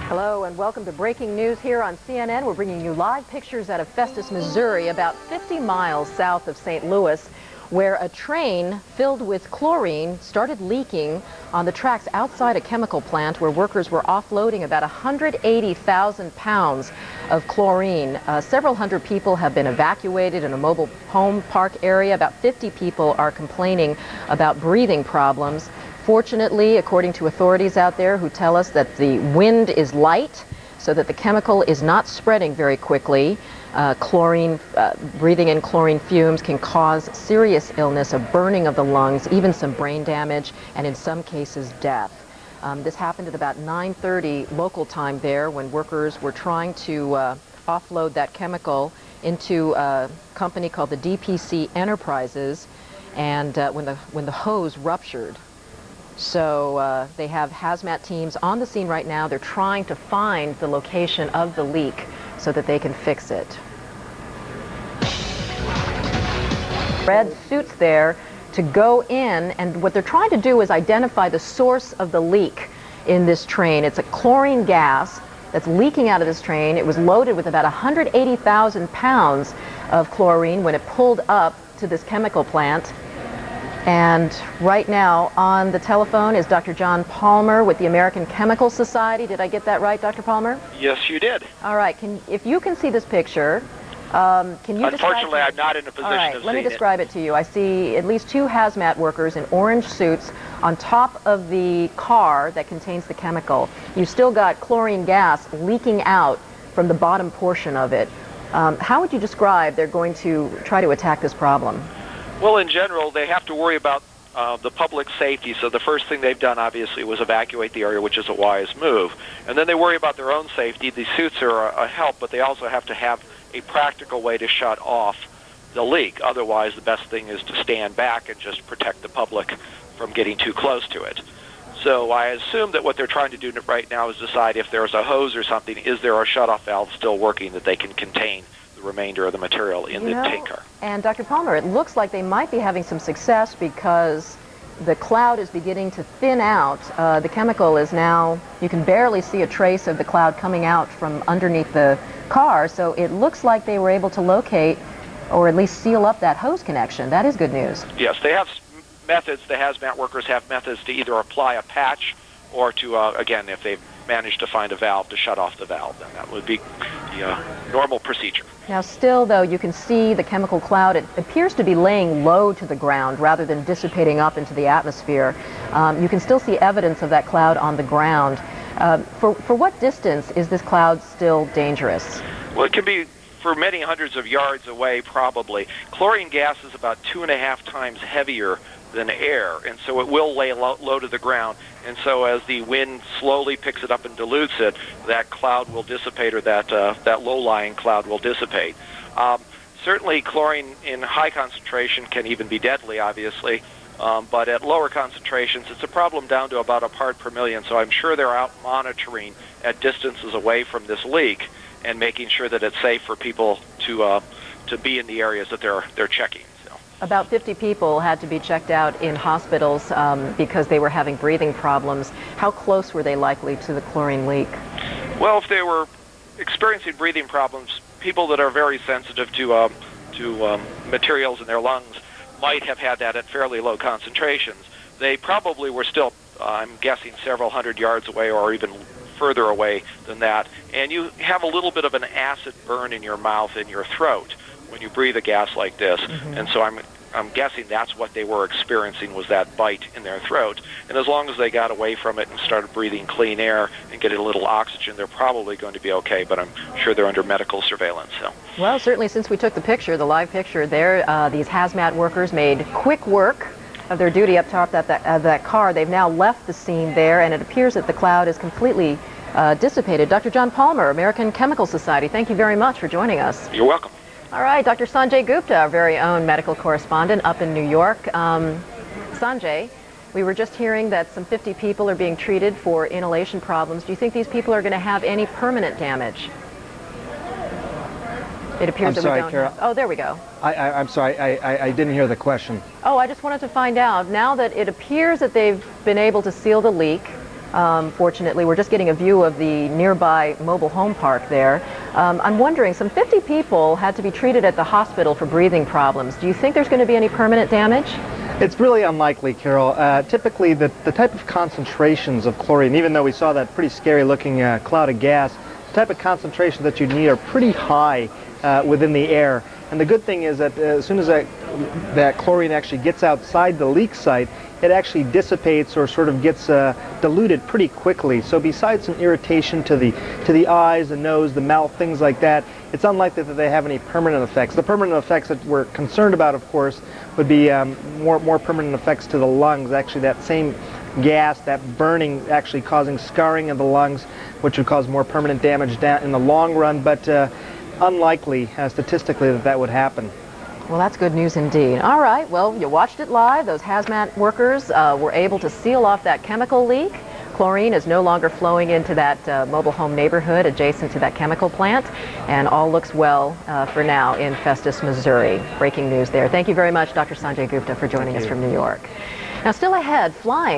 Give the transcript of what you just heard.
Hello and welcome to Breaking News here on CNN. We're bringing you live pictures out of Festus, Missouri, about 50 miles south of St. Louis, where a train filled with chlorine started leaking on the tracks outside a chemical plant where workers were offloading about 180,000 pounds of chlorine. Several hundred people have been evacuated in a mobile home park area. About 50 people are complaining about breathing problems. Fortunately, according to authorities out there who tell us that the wind is light so that the chemical is not spreading very quickly. Breathing in chlorine fumes can cause serious illness, a burning of the lungs, even some brain damage, and in some cases death. This happened at about 9:30 local time there when workers were trying to offload that chemical into a company called the DPC Enterprises, and when the hose ruptured. So they have hazmat teams on the scene right now. They're trying to find the location of the leak so that they can fix it. Red suits there to go in, and what they're trying to do is identify the source of the leak in this train. It's a chlorine gas that's leaking out of this train. It was loaded with about 180,000 pounds of chlorine when it pulled up to this chemical plant. And right now on the telephone is Dr. John Palmer with the American Chemical Society. Did I get that right, Dr. Palmer? Yes, you did. All right. If you can see this picture, can you Unfortunately, I'm not in a position of seeing it? Let me describe it to you. I see at least two hazmat workers in orange suits on top of the car that contains the chemical. You've still got chlorine gas leaking out from the bottom portion of it. How would you describe they're going to try to attack this problem? Well, in general, they have to worry about the public safety, so the first thing they've done, obviously, was evacuate the area, which is a wise move. And then they worry about their own safety. The suits are a help, but they also have to have a practical way to shut off the leak. Otherwise, the best thing is to stand back and just protect the public from getting too close to it. So I assume that what they're trying to do right now is decide if there's a hose or something, is there a shutoff valve still working that they can contain the remainder of the material in the tanker. And Dr. Palmer, it looks like they might be having some success because the cloud is beginning to thin out. The chemical is now, you can barely see a trace of the cloud coming out from underneath the car, so it looks like they were able to locate or at least seal up that hose connection. That is good news. Yes, they have methods, the hazmat workers have methods to either apply a patch or to, again, if they've managed to find a valve, to shut off the valve. Then that would be the normal procedure. Now still, though, you can see the chemical cloud. It appears to be laying low to the ground rather than dissipating up into the atmosphere. You can still see evidence of that cloud on the ground. For what distance is this cloud still dangerous? Well, it can be for many hundreds of yards away, probably. Chlorine gas is about 2.5 times heavier than air, and so it will lay low to the ground. And so as the wind slowly picks it up and dilutes it, that cloud will dissipate, or that low-lying cloud will dissipate. Certainly chlorine in high concentration can even be deadly, obviously, but at lower concentrations it's a problem down to about a part per million. So I'm sure they're out monitoring at distances away from this leak and making sure that it's safe for people to be in the areas that they're checking. About 50 people had to be checked out in hospitals because they were having breathing problems. How close were they likely to the chlorine leak? Well, if they were experiencing breathing problems, people that are very sensitive to materials in their lungs might have had that at fairly low concentrations. They probably were still, I'm guessing, several hundred yards away or even further away than that. And you have a little bit of an acid burn in your mouth and your throat when you breathe a gas like this. And so I'm guessing that's what they were experiencing, was that bite in their throat. And as long as they got away from it and started breathing clean air and getting a little oxygen, they're probably going to be okay, but I'm sure they're under medical surveillance. So. Well, certainly since we took the picture, the live picture there, these hazmat workers made quick work of their duty up top of that car. They've now left the scene there, and it appears that the cloud is completely dissipated. Dr. John Palmer, American Chemical Society, thank you very much for joining us. You're welcome. All right, Dr. Sanjay Gupta, our very own medical correspondent up in New York. Sanjay, we were just hearing that some 50 people are being treated for inhalation problems. Do you think these people are going to have any permanent damage? It appears that we don't. Carol. Oh, there we go. I'm sorry, I didn't hear the question. Oh, I just wanted to find out, now that it appears that they've been able to seal the leak, Fortunately, we're just getting a view of the nearby mobile home park there. I'm wondering, some 50 people had to be treated at the hospital for breathing problems. Do you think there's going to be any permanent damage? It's really unlikely, Carol. Typically, the type of concentrations of chlorine, even though we saw that pretty scary-looking cloud of gas, the type of concentrations that you need are pretty high within the air. And the good thing is that as soon as that chlorine actually gets outside the leak site, it actually dissipates or sort of gets diluted pretty quickly. So besides some irritation to the eyes, the nose, the mouth, things like that, it's unlikely that they have any permanent effects. The permanent effects that we're concerned about, of course, would be more permanent effects to the lungs. Actually, that same gas, that burning, actually causing scarring of the lungs, which would cause more permanent damage down in the long run, but unlikely statistically that would happen. Well, that's good news indeed. All right, well, you watched it live. Those hazmat workers were able to seal off that chemical leak. Chlorine is no longer flowing into that mobile home neighborhood adjacent to that chemical plant, and all looks well for now in Festus, Missouri. Breaking news there. Thank you very much, Dr. Sanjay Gupta, for joining us from New York. Now, still ahead, flying.